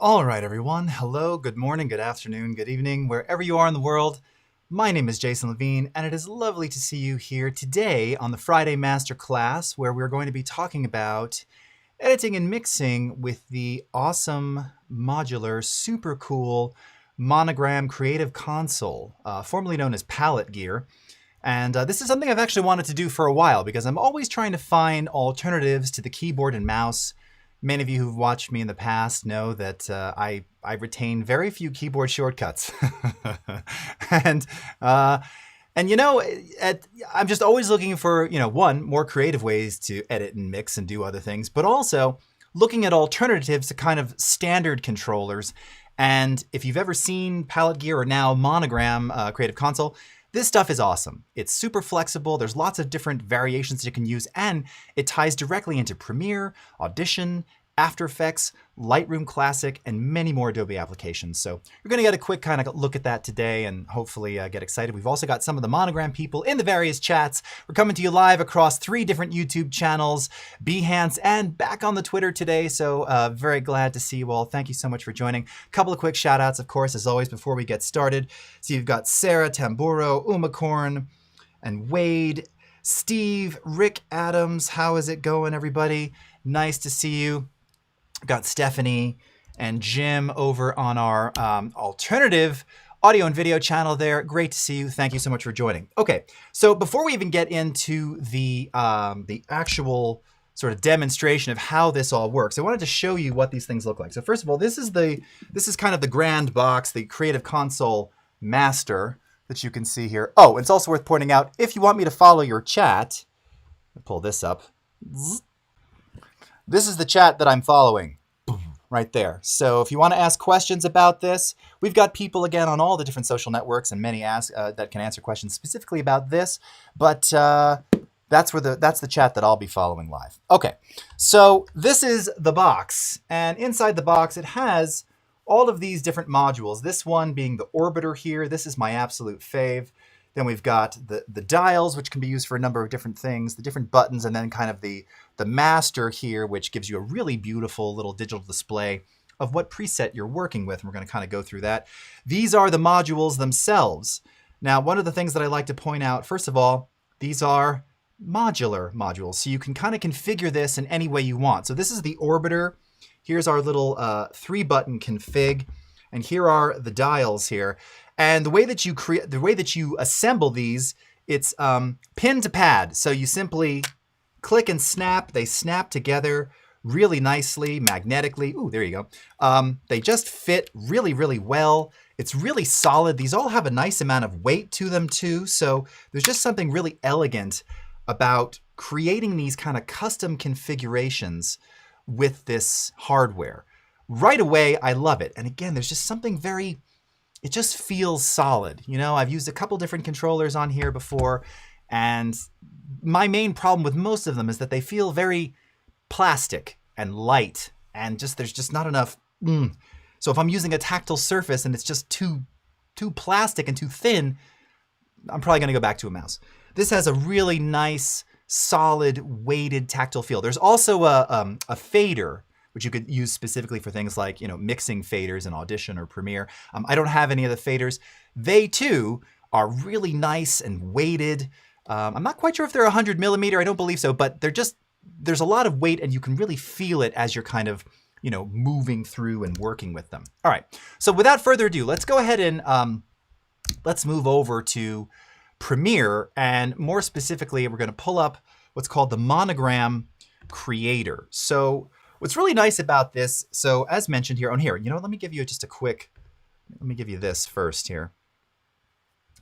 All right, everyone. Hello, good morning, good afternoon, good evening, wherever you are in the world. My name is Jason Levine, and it is lovely to see you here today on the Friday Masterclass, where we're going to be talking about editing and mixing with the awesome, modular, super cool Monogram Creative Console, formerly known as Palette Gear. And this is something I've actually wanted to do for a while because I'm always trying to find alternatives to the keyboard and mouse. Many of you who've watched me in the past know that I retain very few keyboard shortcuts. and you know, I'm just always looking for, one, more creative ways to edit and mix and do other things, but also looking at alternatives to kind of standard controllers. And if you've ever seen Palette Gear or now Monogram Creative Console, this stuff is awesome. It's super flexible. There's lots of different variations that you can use, and it ties directly into Premiere, Audition, After Effects, Lightroom Classic, and many more Adobe applications. So you're going to get a quick kind of look at that today and hopefully get excited. We've also got some of the Monogram people in the various chats. We're coming to you live across 3 different YouTube channels, Behance, and back on the Twitter today. So very glad to see you all. Thank you so much for joining. A couple of quick shout outs, of course, as always, before we get started. So you've got Sarah Tamburo, Umacorn, and Wade, Steve, Rick Adams. How is it going, everybody? Nice to see you. Got Stephanie and Jim over on our alternative audio and video channel there. Great to see you. Thank you so much for joining. Okay, so before we even get into the actual sort of demonstration of how this all works, I wanted to show you what these things look like. So first of all, this is kind of the grand box, the Creative Console Master that you can see here. Oh, it's also worth pointing out, if you want me to follow your chat, I'll pull this up. This is the chat that I'm following right there. So if you want to ask questions about this, we've got people again on all the different social networks and many that can answer questions specifically about this. But that's the chat that I'll be following live. Okay, so this is the box, and inside the box it has all of these different modules. This one being the orbiter here. This is my absolute fave. Then we've got the dials, which can be used for a number of different things, the different buttons, and then kind of the master here, which gives you a really beautiful little digital display of what preset you're working with. And we're going to kind of go through that. These are the modules themselves. Now, one of the things that I like to point out, first of all, these are modular modules. So you can kind of configure this in any way you want. So this is the orbiter. Here's our little 3-button config. And here are the dials here. And the way that you assemble these, it's pin to pad. So you simply click and snap. They snap together really nicely, magnetically. Ooh, there you go. They just fit really, really well. It's really solid. These all have a nice amount of weight to them too. So there's just something really elegant about creating these kind of custom configurations with this hardware. Right away, I love it. And again, there's just something it just feels solid. You know, I've used a couple different controllers on here before, and my main problem with most of them is that they feel very plastic and light, and there's just not enough. So if I'm using a tactile surface and it's just too plastic and too thin, I'm probably going to go back to a mouse. This has a really nice, solid, weighted tactile feel. There's also a fader, which you could use specifically for things like, mixing faders in Audition or Premiere. I don't have any of the faders. They too are really nice and weighted. I'm not quite sure if they're 100 millimeter. I don't believe so, but there's a lot of weight and you can really feel it as you're kind of, moving through and working with them. All right, so without further ado, let's go ahead and let's move over to Premiere. And more specifically, we're gonna pull up what's called the Monogram Creator. So what's really nice about this, so as mentioned here, let me give you just let me give you this first here.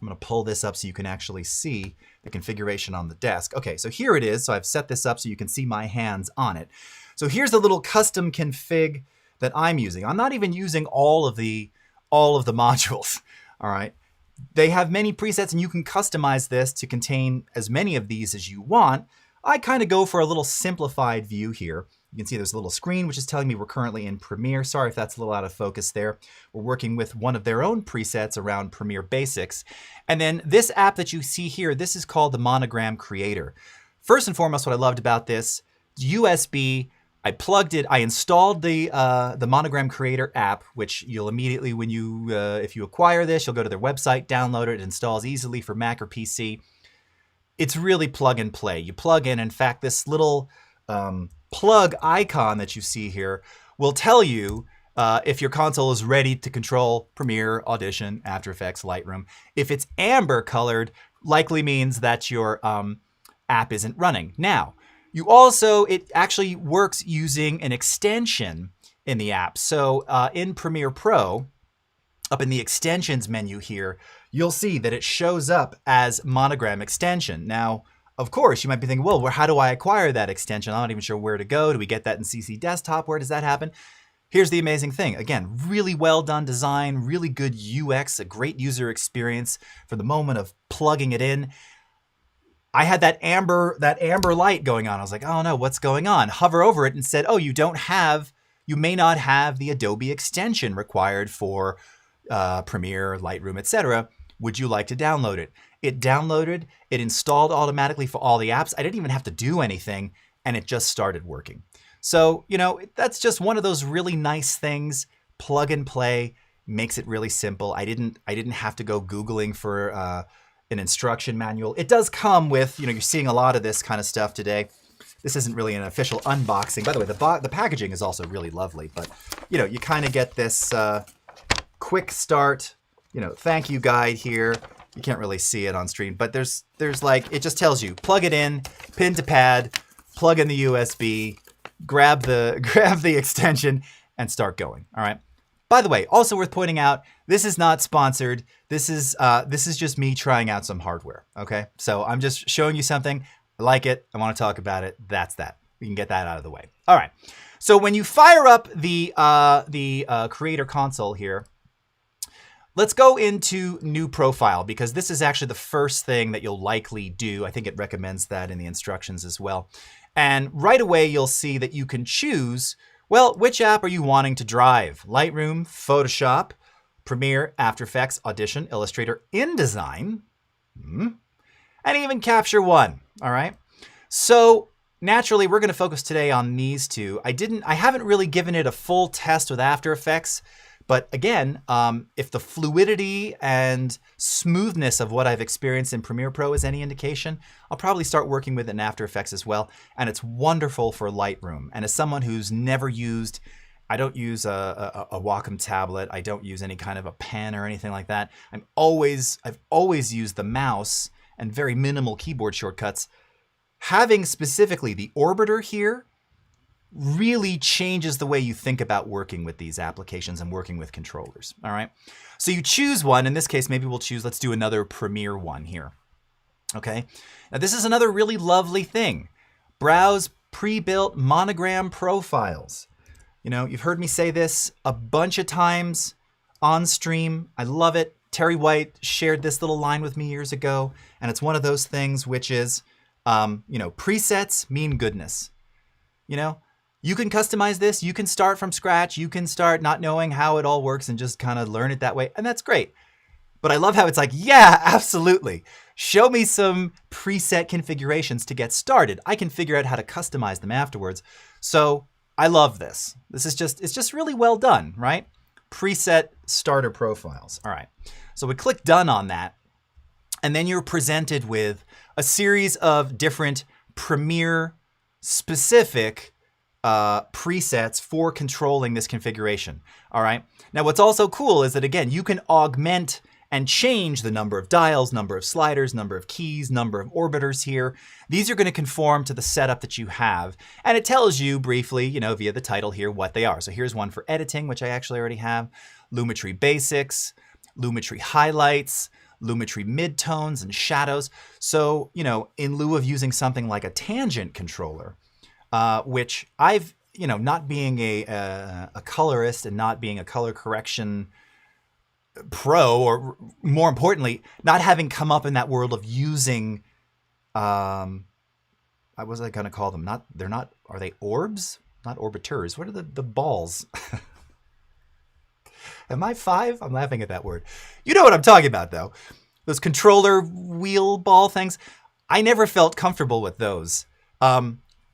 I'm going to pull this up so you can actually see the configuration on the desk. Okay, so here it is. So I've set this up so you can see my hands on it. So here's the little custom config that I'm using. I'm not even using all of the modules, all right? They have many presets and you can customize this to contain as many of these as you want. I kind of go for a little simplified view here. You can see there's a little screen which is telling me we're currently in Premiere. Sorry if that's a little out of focus there. We're working with one of their own presets around Premiere Basics. And then this app that you see here, this is called the Monogram Creator. First and foremost, what I loved about this, USB I plugged it. I installed the Monogram Creator app, which you'll immediately, when you if you acquire this, you'll go to their website, download it. It installs easily for Mac or PC. It's really plug and play. You plug in. In fact, this little plug icon that you see here will tell you if your console is ready to control Premiere, Audition, After Effects, Lightroom. If it's amber colored, likely means that your app isn't running. Now, you also, it actually works using an extension in the app. So in Premiere Pro, up in the extensions menu here, you'll see that it shows up as Monogram extension. Now, of course, you might be thinking, well, how do I acquire that extension? I'm not even sure where to go. Do we get that in CC Desktop? Where does that happen? Here's the amazing thing. Again, really well done design, really good UX, a great user experience for the moment of plugging it in. I had that amber light going on. I was like, oh no, what's going on? Hover over it and said, oh, you may not have the Adobe extension required for Premiere, Lightroom, etc. Would you like to download it? It downloaded, it installed automatically for all the apps. I didn't even have to do anything, and it just started working. So, you know, that's just one of those really nice things. Plug and play makes it really simple. I didn't have to go Googling for an instruction manual. It does come with, you know, you're seeing a lot of this kind of stuff today. This isn't really an official unboxing. By the way, the packaging is also really lovely, but, you know, you kind of get this quick start, you know, thank you guide here. You can't really see it on screen, but there's like, it just tells you, plug it in, pin to pad, plug in the USB, grab the extension, and start going. All right. By the way, also worth pointing out, this is not sponsored. This is just me trying out some hardware. Okay. So I'm just showing you something. I like it. I want to talk about it. That's that. We can get that out of the way. All right. So when you fire up the Creator Console here, let's go into New Profile, because this is actually the first thing that you'll likely do. I think it recommends that in the instructions as well. And right away, you'll see that you can choose, well, which app are you wanting to drive? Lightroom, Photoshop, Premiere, After Effects, Audition, Illustrator, InDesign, and even Capture One. All right. So naturally, we're going to focus today on these two. I haven't really given it a full test with After Effects. But again, if the fluidity and smoothness of what I've experienced in Premiere Pro is any indication, I'll probably start working with it in After Effects as well. And it's wonderful for Lightroom. And as someone who's never used, I don't use a Wacom tablet. I don't use any kind of a pen or anything like that. I've always used the mouse and very minimal keyboard shortcuts. Having specifically the orbiter here really changes the way you think about working with these applications and working with controllers. All right. So you choose one. In this case, maybe we'll choose, let's do another Premiere one here. Okay. Now this is another really lovely thing. Browse pre-built Monogram profiles. You know, you've heard me say this a bunch of times on stream. I love it. Terry White shared this little line with me years ago. And it's one of those things which is, you know, presets mean goodness. You know, you can customize this. You can start from scratch. You can start not knowing how it all works and just kind of learn it that way. And that's great. But I love how it's like, yeah, absolutely. Show me some preset configurations to get started. I can figure out how to customize them afterwards. So I love this. This is just, it's just really well done, right? Preset starter profiles. All right. So we click done on that. And then you're presented with a series of different Premiere specific presets for controlling this configuration. All right. Now, what's also cool is that, again, you can augment and change the number of dials, number of sliders, number of keys, number of orbiters here. These are going to conform to the setup that you have. And it tells you briefly, you know, via the title here, what they are. So here's one for editing, which I actually already have. Lumetri Basics, Lumetri Highlights, Lumetri Midtones and Shadows. So, you know, in lieu of using something like a tangent controller, which I've, you know, not being a colorist and not being a color correction pro, or more importantly, not having come up in that world of using, what was I going to call them? Are they orbs? Not orbiters. What are the balls? Am I 5? I'm laughing at that word. You know what I'm talking about, though. Those controller wheel ball things. I never felt comfortable with those.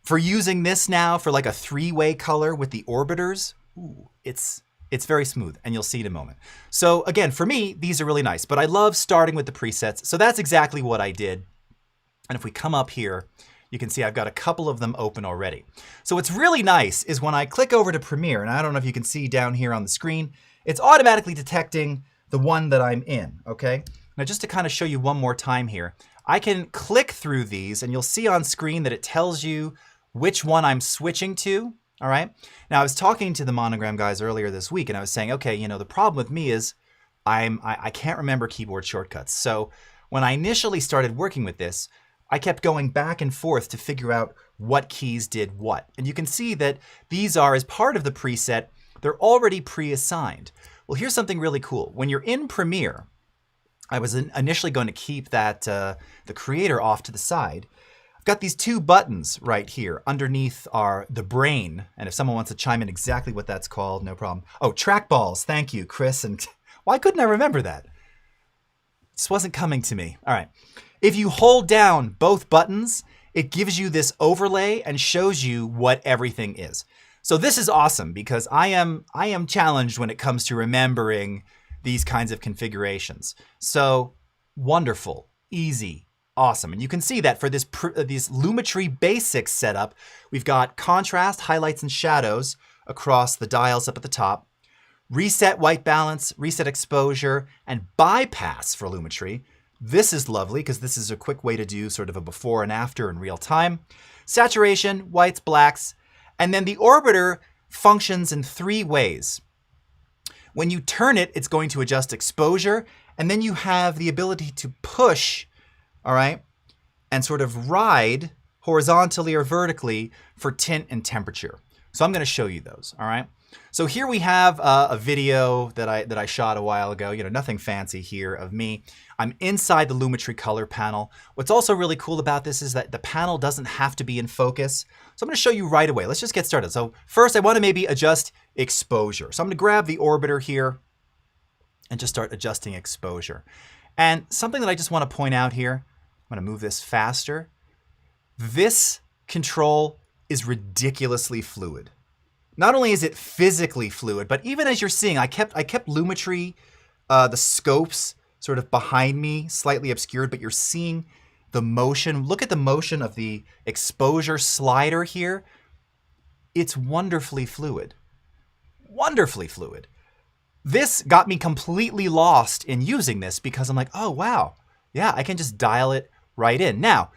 For using this now for like a 3-way color with the orbiters, ooh, it's very smooth, and you'll see in a moment. So again, for me, these are really nice, but I love starting with the presets. So that's exactly what I did. And if we come up here, you can see I've got a couple of them open already. So what's really nice is when I click over to Premiere, and I don't know if you can see down here on the screen, it's automatically detecting the one that I'm in, okay? Now just to kind of show you one more time here, I can click through these and you'll see on screen that it tells you which one I'm switching to, all right? Now I was talking to the Monogram guys earlier this week and I was saying, okay, you know, the problem with me is I can't remember keyboard shortcuts. So when I initially started working with this, I kept going back and forth to figure out what keys did what. And you can see that these are, as part of the preset, they're already pre-assigned. Well, here's something really cool. When you're in Premiere, I was initially going to keep that the creator off to the side. I've got these 2 buttons right here. Underneath are the brain. And if someone wants to chime in exactly what that's called, no problem. Oh, trackballs. Thank you, Chris. And why couldn't I remember that? This wasn't coming to me. All right. If you hold down both buttons, it gives you this overlay and shows you what everything is. So this is awesome because I am challenged when it comes to remembering these kinds of configurations. So wonderful, easy, awesome. And you can see that for this Lumetri Basics setup, we've got contrast, highlights, and shadows across the dials up at the top, reset white balance, reset exposure, and bypass for Lumetri. This is lovely because this is a quick way to do sort of a before and after in real time. Saturation, whites, blacks, and then the orbiter functions in 3 ways. When you turn it, it's going to adjust exposure, and then you have the ability to push, all right, and sort of ride horizontally or vertically for tint and temperature. So I'm going to show you those, all right? So here we have a video that I shot a while ago, you know, nothing fancy here of me. I'm inside the Lumetri color panel. What's also really cool about this is that the panel doesn't have to be in focus. So I'm going to show you right away. Let's just get started. So first I want to maybe adjust exposure. So I'm going to grab the orbiter here and just start adjusting exposure. And something that I just want to point out here, I'm going to move this faster. This control is ridiculously fluid. Not only is it physically fluid, but even as you're seeing, I kept Lumetri, the scopes sort of behind me, slightly obscured, but you're seeing the motion. Look at the motion of the exposure slider here. It's wonderfully fluid. Wonderfully fluid. This got me completely lost in using this because I'm like, oh, wow. Yeah, I can just dial it right in. Now,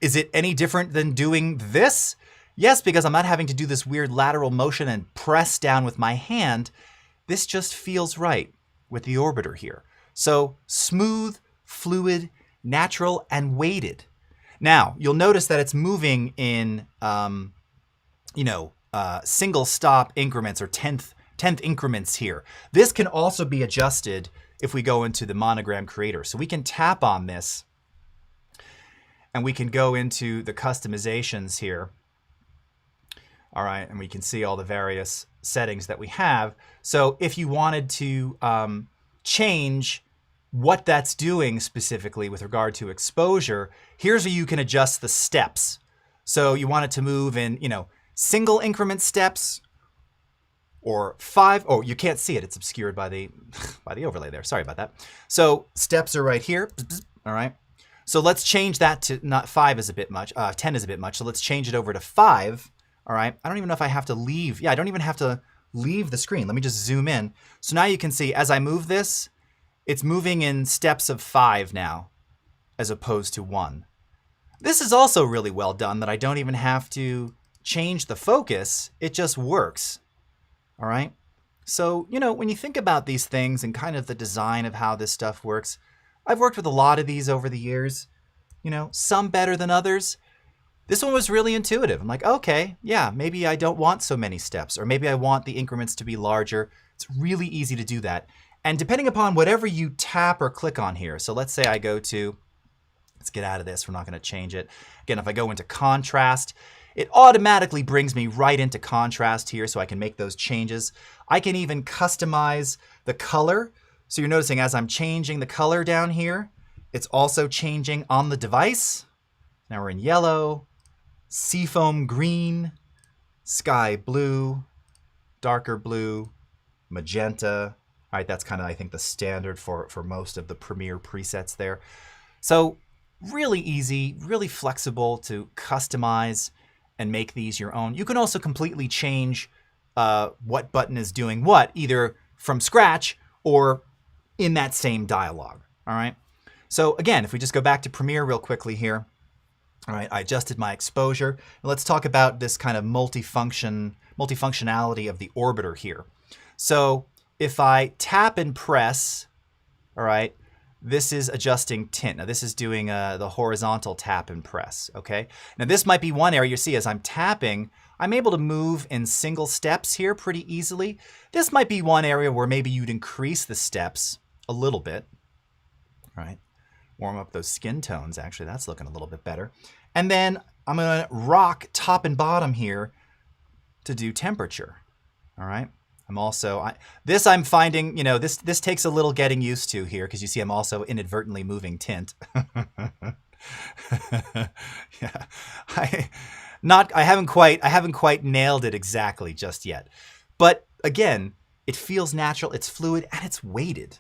is it any different than doing this? Yes, because I'm not having to do this weird lateral motion and press down with my hand. This just feels right with the orbiter here. So smooth, fluid, natural, and weighted. Now, you'll notice that it's moving in, single stop increments or tenth increments here. This can also be adjusted if we go into the Monogram Creator. So we can tap on this and we can go into the customizations here. All right, and we can see all the various settings that we have. So if you wanted to change what that's doing specifically with regard to exposure, here's where you can adjust the steps. So you want it to move in, single increment steps or 5. Oh, you can't see it. It's obscured by the overlay there. Sorry about that. So steps are right here. All right. So let's change that to not 5 is a bit much. 10 is a bit much. So let's change it over to 5. All right, I don't even know if I have to leave. Yeah, I don't even have to leave the screen. Let me just zoom in. So now you can see as I move this, it's moving in steps of 5 now, as opposed to 1. This is also really well done that I don't even have to change the focus. It just works. All right. So, when you think about these things and kind of the design of how this stuff works, I've worked with a lot of these over the years, some better than others. This one was really intuitive. I'm like, okay, yeah, maybe I don't want so many steps, or maybe I want the increments to be larger. It's really easy to do that. And depending upon whatever you tap or click on here, so let's say I go to, let's get out of this, we're not gonna change it. Again, if I go into contrast, it automatically brings me right into contrast here so I can make those changes. I can even customize the color. So you're noticing as I'm changing the color down here, it's also changing on the device. Now we're in yellow. seafoam green, sky blue, darker blue, magenta. All right, that's kind of, I think, the standard for most of the Premiere presets there. So really easy, really flexible to customize and make these your own. You can also completely change what button is doing what, either from scratch or in that same dialogue. All right. So again, if we just go back to Premiere real quickly here. All right, I adjusted my exposure. Let's talk about this kind of multifunctionality of the orbiter here. So if I tap and press, all right, this is adjusting tint. Now this is doing the horizontal tap and press, okay? Now this might be one area you see as I'm tapping, I'm able to move in single steps here pretty easily. This might be one area where maybe you'd increase the steps a little bit, all right? Warm up those skin tones, actually, that's looking a little bit better. And then I'm gonna rock top and bottom here to do temperature, all right? I'm also, I'm finding, you know, this takes a little getting used to here because you see I'm also inadvertently moving tint. Yeah, I haven't quite nailed it exactly just yet. But again, it feels natural, it's fluid, and it's weighted.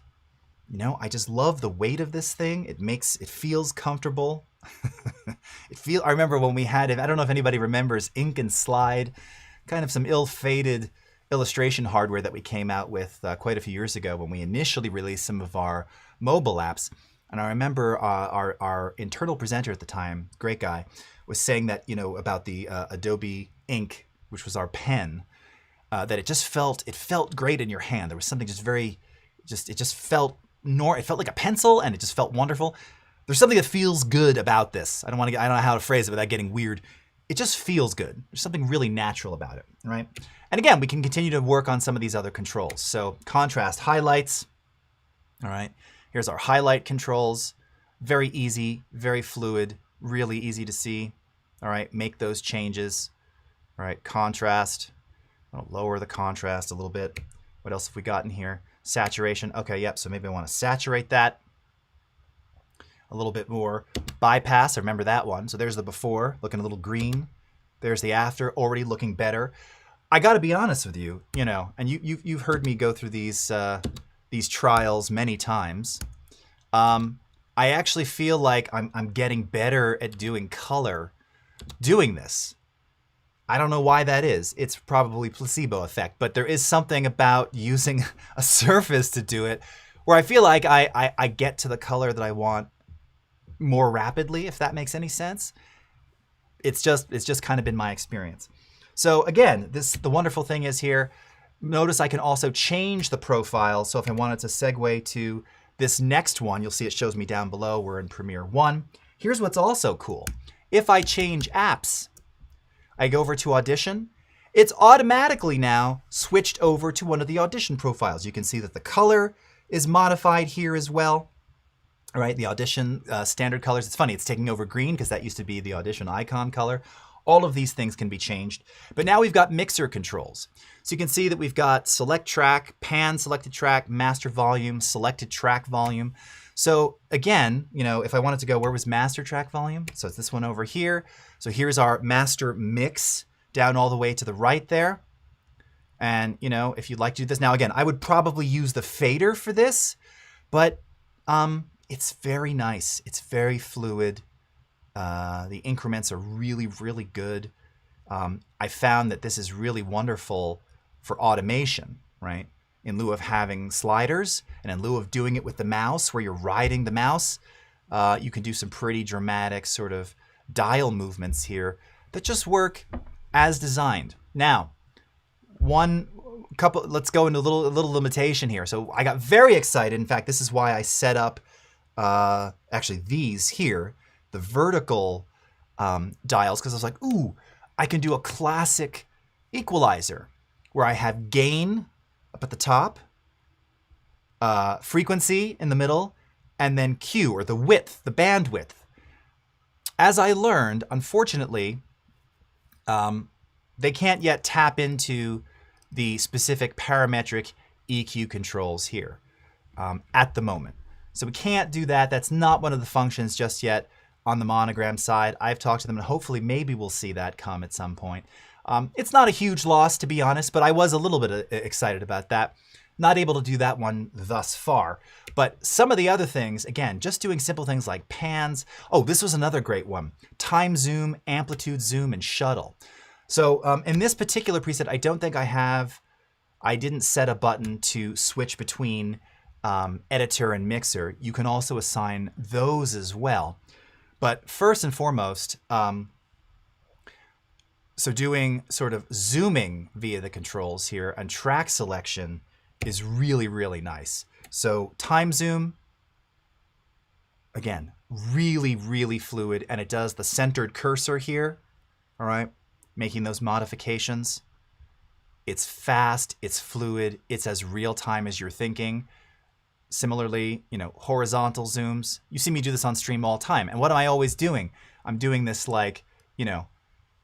You know, I just love the weight of this thing. It feels comfortable. I remember when we had it, I don't know if anybody remembers Ink and Slide, kind of some ill-fated illustration hardware that we came out with quite a few years ago when we initially released some of our mobile apps. And I remember our internal presenter at the time, great guy, was saying that, you know, about the Adobe Ink, which was our pen, that it felt great in your hand. There was something just very, it felt like a pencil, and it just felt wonderful. There's something that feels good about this. I don't know how to phrase it without getting weird. It just feels good. There's something really natural about it, right? And again, we can continue to work on some of these other controls. So contrast highlights, all right? Here's our highlight controls. Very easy, very fluid, really easy to see. All right, make those changes. All right, contrast. I'll lower the contrast a little bit. What else have we got in here? Saturation. Okay, yep, so maybe I want to saturate that a little bit more. Bypass, I remember that one. So there's the before, looking a little green. There's the after, already looking better. I got to be honest with you, you know, and you've heard me go through these trials many times. I actually feel like I'm getting better at doing color doing this. I don't know why that is. It's probably placebo effect, but there is something about using a surface to do it where I feel like I get to the color that I want more rapidly, if that makes any sense. It's just kind of been my experience. So again, the wonderful thing is here, notice I can also change the profile. So if I wanted to segue to this next one, you'll see it shows me down below. We're in Premiere 1. Here's what's also cool. If I change apps, I go over to Audition, it's automatically now switched over to one of the Audition profiles. You can see that the color is modified here as well. All right, the Audition standard colors. It's funny, it's taking over green because that used to be the Audition icon color. All of these things can be changed. But now we've got mixer controls. So you can see that we've got select track, pan selected track, master volume, selected track volume. So again, you know, if I wanted to go, where was master track volume? So it's this one over here. So here's our master mix down all the way to the right there. And, you know, if you'd like to do this, now again, I would probably use the fader for this, but it's very nice. It's very fluid. The increments are really, really good. I found that this is really wonderful for automation, right? In lieu of having sliders and in lieu of doing it with the mouse where you're riding the mouse, you can do some pretty dramatic sort of dial movements here that just work as designed. Now, let's go into a little limitation here. So I got very excited. In fact, this is why I set up actually these here, the vertical dials, because I was like, ooh, I can do a classic equalizer where I have gain up at the top, frequency in the middle, and then Q, or the width, the bandwidth. As I learned, unfortunately, they can't yet tap into the specific parametric EQ controls here at the moment. So we can't do that. That's not one of the functions just yet. on the Monogram side. I've talked to them, and hopefully maybe we'll see that come at some point. It's not a huge loss, to be honest, but I was a little bit excited about that. Not able to do that one thus far. But some of the other things, again, just doing simple things like pans. Oh, this was another great one. Time zoom, amplitude zoom, and shuttle. So in this particular preset, I don't think I didn't set a button to switch between editor and mixer. You can also assign those as well. But first and foremost, so doing sort of zooming via the controls here and track selection is really, really nice. So time zoom, again, really, really fluid, and it does the centered cursor here, all right, making those modifications. It's fast, it's fluid, it's as real time as you're thinking. Similarly, you know, horizontal zooms. You see me do this on stream all the time. And what am I always doing? I'm doing this like, you know,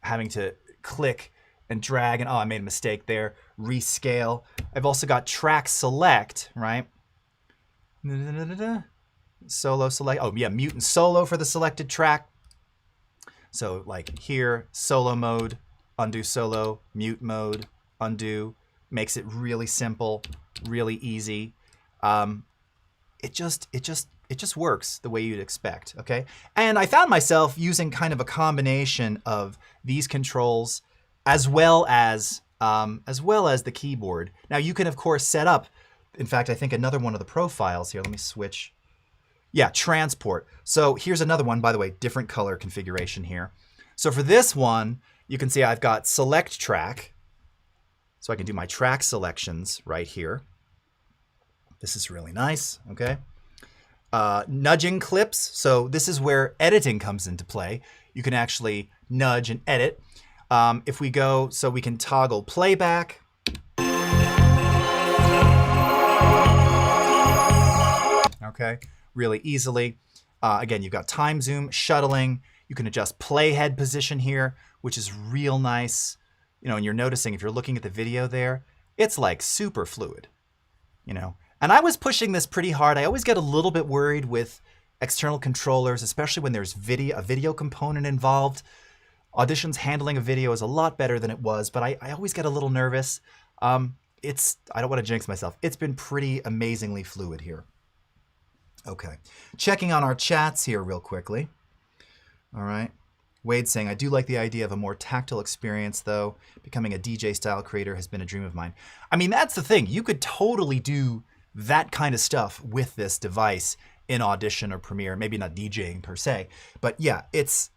having to click and drag, and oh, I made a mistake there. Rescale. I've also got track select, right? Solo select. Oh yeah, mute and solo for the selected track. So like here, solo mode, undo solo, mute mode, undo. Makes it really simple, really easy. It just works the way you'd expect, okay? And I found myself using kind of a combination of these controls as well as the keyboard. Now you can of course set up, in fact, I think another one of the profiles here, let me switch. Yeah, transport. So here's another one, by the way, different color configuration here. So for this one, you can see I've got select track. So I can do my track selections right here. This is really nice, okay? Nudging clips. So this is where editing comes into play. You can actually nudge and edit. If we go, so we can toggle playback. Okay, really easily. Again, you've got time zoom, shuttling. You can adjust playhead position here, which is real nice. You know, and you're noticing if you're looking at the video there, it's like super fluid, you know. And I was pushing this pretty hard. I always get a little bit worried with external controllers, especially when there's a video component involved. Audition's handling a video is a lot better than it was, but I always get a little nervous. I don't want to jinx myself. It's been pretty amazingly fluid here. Okay, checking on our chats here real quickly. All right. Wade saying, I do like the idea of a more tactile experience, though. Becoming a DJ-style creator has been a dream of mine. I mean, that's the thing. You could totally do that kind of stuff with this device in Audition or Premiere. Maybe not DJing per se, but yeah, it's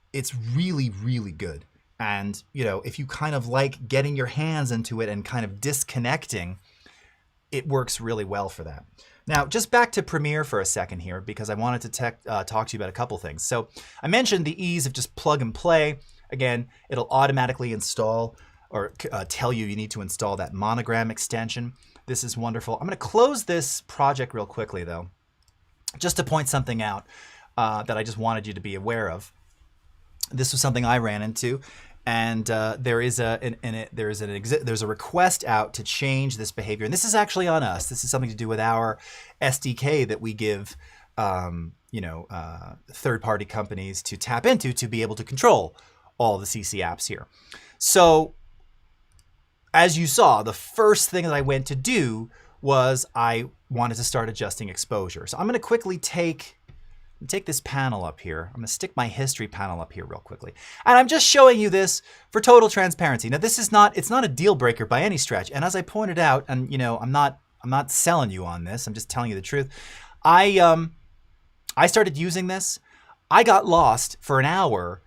really, really good. And, you know, if you kind of like getting your hands into it and kind of disconnecting, it works really well for that. Now, just back to Premiere for a second here, because I wanted to talk to you about a couple things. So I mentioned the ease of just plug and play. Again, it'll automatically install or tell you need to install that Monogram extension. This is wonderful. I'm going to close this project real quickly, though, just to point something out that I just wanted you to be aware of. This was something I ran into, and there's a request out to change this behavior. And this is actually on us. This is something to do with our SDK that we give third-party companies to tap into to be able to control all the CC apps here. So as you saw, the first thing that I went to do was I wanted to start adjusting exposure. So I'm going to quickly take this panel up here. I'm going to stick my history panel up here real quickly. And I'm just showing you this for total transparency. Now, this is it's not a deal breaker by any stretch. And as I pointed out, and you know, I'm not selling you on this. I'm just telling you the truth. I started using this. I got lost for an hour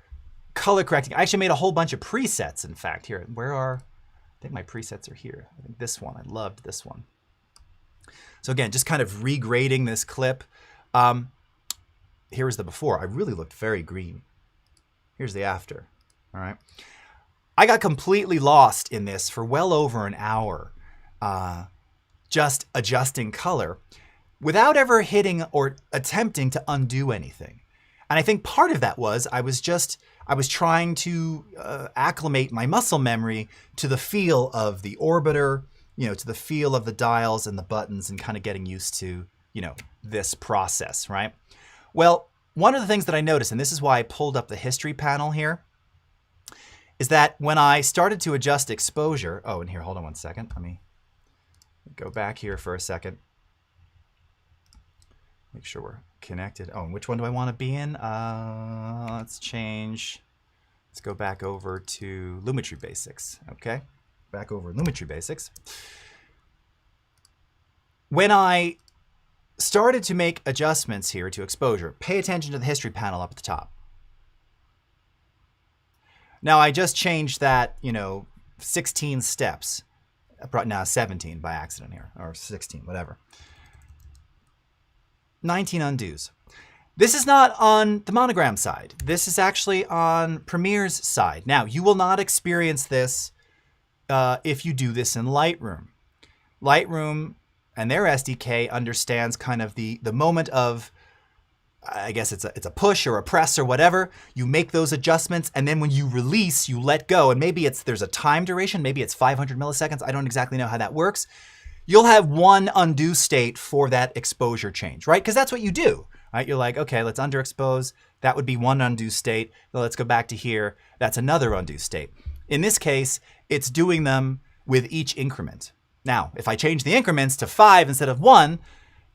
color correcting. I actually made a whole bunch of presets, in fact. Here, I think my presets are here. I think this one, I loved this one. So again, just kind of regrading this clip. Here's the before. I really looked very green. Here's the after. All right. I got completely lost in this for well over an hour, just adjusting color without ever hitting or attempting to undo anything. And I think part of that was I was trying to acclimate my muscle memory to the feel of the orbiter, you know, to the feel of the dials and the buttons, and kind of getting used to, you know, this process, right? Well, one of the things that I noticed, and this is why I pulled up the history panel here, is that when I started to adjust exposure, oh, and here, hold on one second. Let me go back here for a second. Make sure we're connected. Oh, and which one do I want to be in? Let's change. Let's go back over to Lumetri Basics. Okay, back over Lumetri Basics. When I started to make adjustments here to exposure, pay attention to the history panel up at the top. Now I just changed that, 16 steps. Now 17 by accident here, or 16, whatever. 19 undos. This is not on the Monogram side. This is actually on Premiere's side. Now, you will not experience this if you do this in Lightroom. Lightroom and their SDK understands kind of the moment of, I guess it's a push or a press or whatever. You make those adjustments, and then when you release, you let go. And maybe there's a time duration. Maybe it's 500 milliseconds. I don't exactly know how that works. You'll have one undo state for that exposure change, right? Because that's what you do, right? You're like, okay, let's underexpose. That would be one undo state. Now let's go back to here. That's another undo state. In this case, it's doing them with each increment. Now, if I change the increments to 5 instead of 1,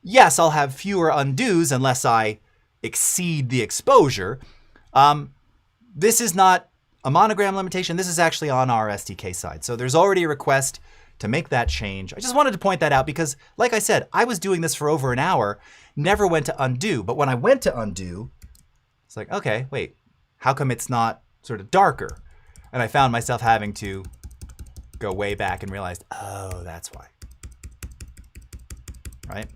yes, I'll have fewer undos unless I exceed the exposure. This is not a Monogram limitation. This is actually on our SDK side. So there's already a request to make that change. I just wanted to point that out because, like I said, I was doing this for over an hour, never went to undo. But when I went to undo, it's like, okay, wait, how come it's not sort of darker? And I found myself having to go way back and realized, oh, that's why, right?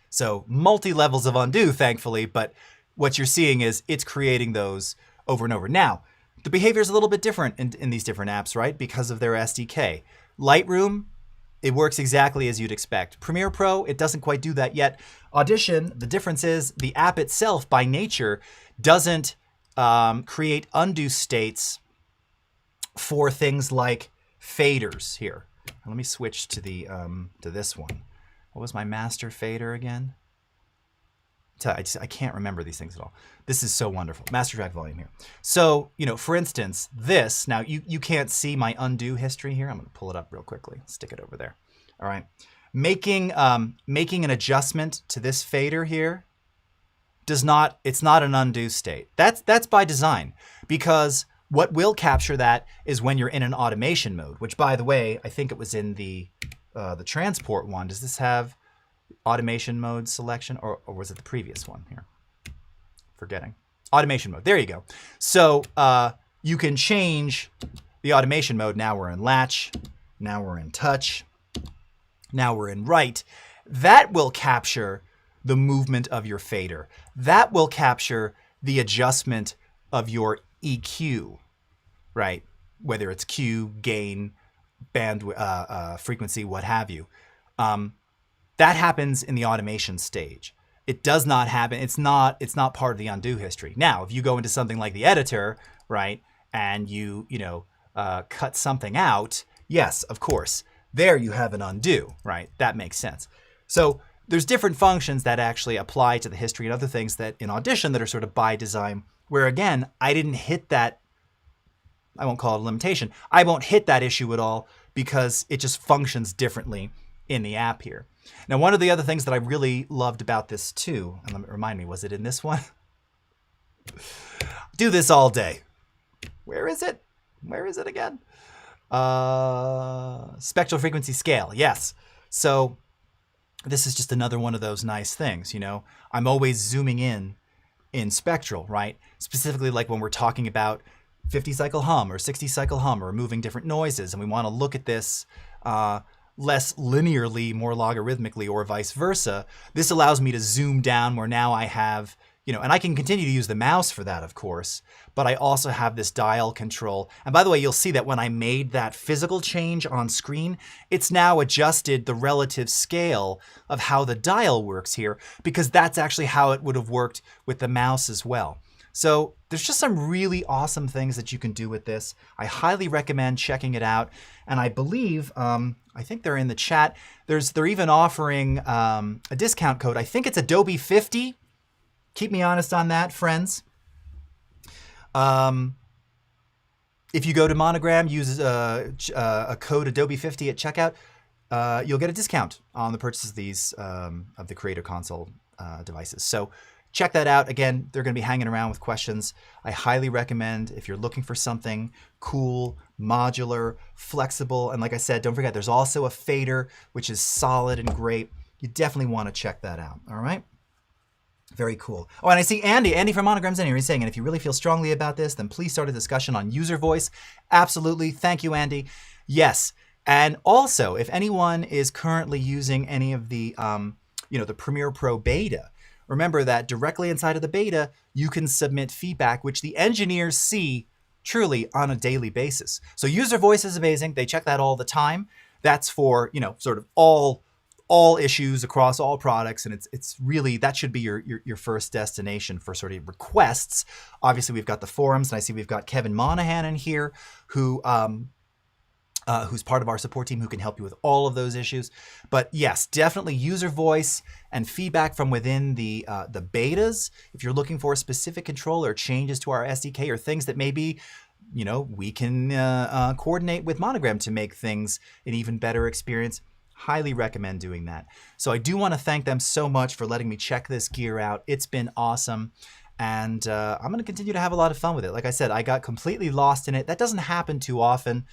So multi-levels of undo, thankfully, but what you're seeing is it's creating those over and over. Now, the behavior is a little bit different in these different apps, right? Because of their SDK. Lightroom, it works exactly as you'd expect. Premiere Pro, it doesn't quite do that yet. Audition, the difference is the app itself by nature doesn't create undo states for things like faders here. Let me switch to the to this one. What was my master fader again? I can't remember these things at all. This is so wonderful. Master track volume here. So, for instance, this, now you can't see my undo history here. I'm going to pull it up real quickly. Stick it over there. All right. Making an adjustment to this fader here it's not an undo state. That's by design, because what will capture that is when you're in an automation mode, which, by the way, I think it was in the transport one. Does this have automation mode selection, or was it the previous one here? Forgetting. Automation mode. There you go. So you can change the automation mode. Now we're in latch. Now we're in touch. Now we're in write. That will capture the movement of your fader. That will capture the adjustment of your EQ, right? Whether it's Q, gain, bandwidth, frequency, what have you. That happens in the automation stage. It does not happen. It's not part of the undo history. Now, if you go into something like the editor, right, and you cut something out, yes, of course, there you have an undo, right? That makes sense. So there's different functions that actually apply to the history and other things that in Audition that are sort of by design, where again, I didn't hit that. I won't call it a limitation. I won't hit that issue at all because it just functions differently in the app here. Now, one of the other things that I really loved about this too, and let me remind me, was it in this one? Do this all day. Where is it? Where is it again? Spectral frequency scale, yes. So this is just another one of those nice things, I'm always zooming in spectral, right? Specifically like when we're talking about 50 cycle hum or 60 cycle hum or removing different noises, and we want to look at this less linearly, more logarithmically, or vice versa. This allows me to zoom down where now I have, and I can continue to use the mouse for that, of course, but I also have this dial control. And by the way, you'll see that when I made that physical change on screen, it's now adjusted the relative scale of how the dial works here, because that's actually how it would have worked with the mouse as well. So there's just some really awesome things that you can do with this. I highly recommend checking it out. And I believe, I think they're in the chat. They're even offering a discount code. I think it's Adobe 50. Keep me honest on that, friends. If you go to Monogram, use a code Adobe 50 at checkout, you'll get a discount on the purchase of these of the Creator Console devices. So check that out. Again, they're going to be hanging around with questions. I highly recommend if you're looking for something cool, modular, flexible, and like I said, don't forget there's also a fader, which is solid and great. You definitely want to check that out. All right. Very cool. Oh, and I see Andy from Monogram's in here. He's saying, and if you really feel strongly about this, then please start a discussion on user voice. Absolutely. Thank you, Andy. Yes. And also, if anyone is currently using any of the, the Premiere Pro beta, remember that directly inside of the beta, you can submit feedback, which the engineers see truly on a daily basis. So user voice is amazing. They check that all the time. That's for, sort of all issues across all products, and it's really, that should be your first destination for sort of requests. Obviously, we've got the forums, and I see we've got Kevin Monahan in here, who's part of our support team, who can help you with all of those issues. But yes, definitely user voice and feedback from within the betas. If you're looking for a specific controller, changes to our SDK, or things that maybe we can coordinate with Monogram to make things an even better experience, highly recommend doing that. So I do want to thank them so much for letting me check this gear out. It's been awesome. And I'm going to continue to have a lot of fun with it. Like I said, I got completely lost in it. That doesn't happen too often.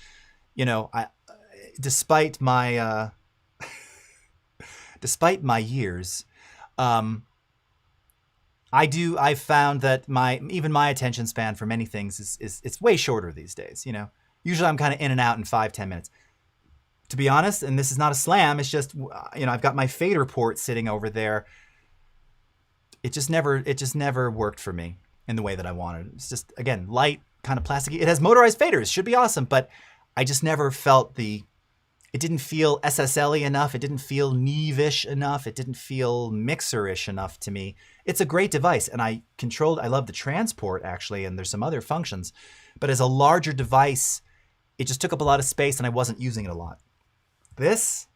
Despite my years, I've found that even my attention span for many things it's way shorter these days. Usually I'm kind of in and out in 5-10 minutes. To be honest, and this is not a slam, it's just, I've got my fader port sitting over there. It just never worked for me in the way that I wanted. It's just, again, light, kind of plasticky. It has motorized faders, should be awesome, but I just never felt it didn't feel SSL-y enough. It didn't feel Neve-ish enough. It didn't feel mixer-ish enough to me. It's a great device, and I love the transport, actually, and there's some other functions. But as a larger device, it just took up a lot of space, and I wasn't using it a lot. This,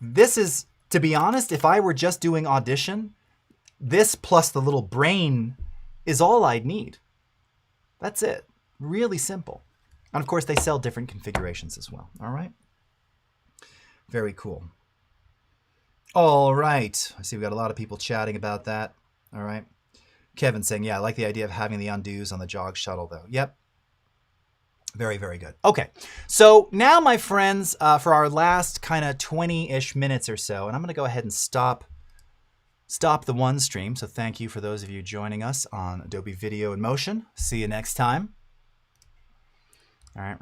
this is, to be honest, if I were just doing Audition, this plus the little brain is all I'd need. That's it. Really simple. And of course, they sell different configurations as well. All right. Very cool. All right. I see we got a lot of people chatting about that. All right. Kevin saying, yeah, I like the idea of having the undos on the jog shuttle, though. Yep. Very, very good. Okay, so now, my friends, for our last kind of 20-ish minutes or so, and I'm going to go ahead and stop the one stream. So thank you for those of you joining us on Adobe Video and Motion. See you next time. All right.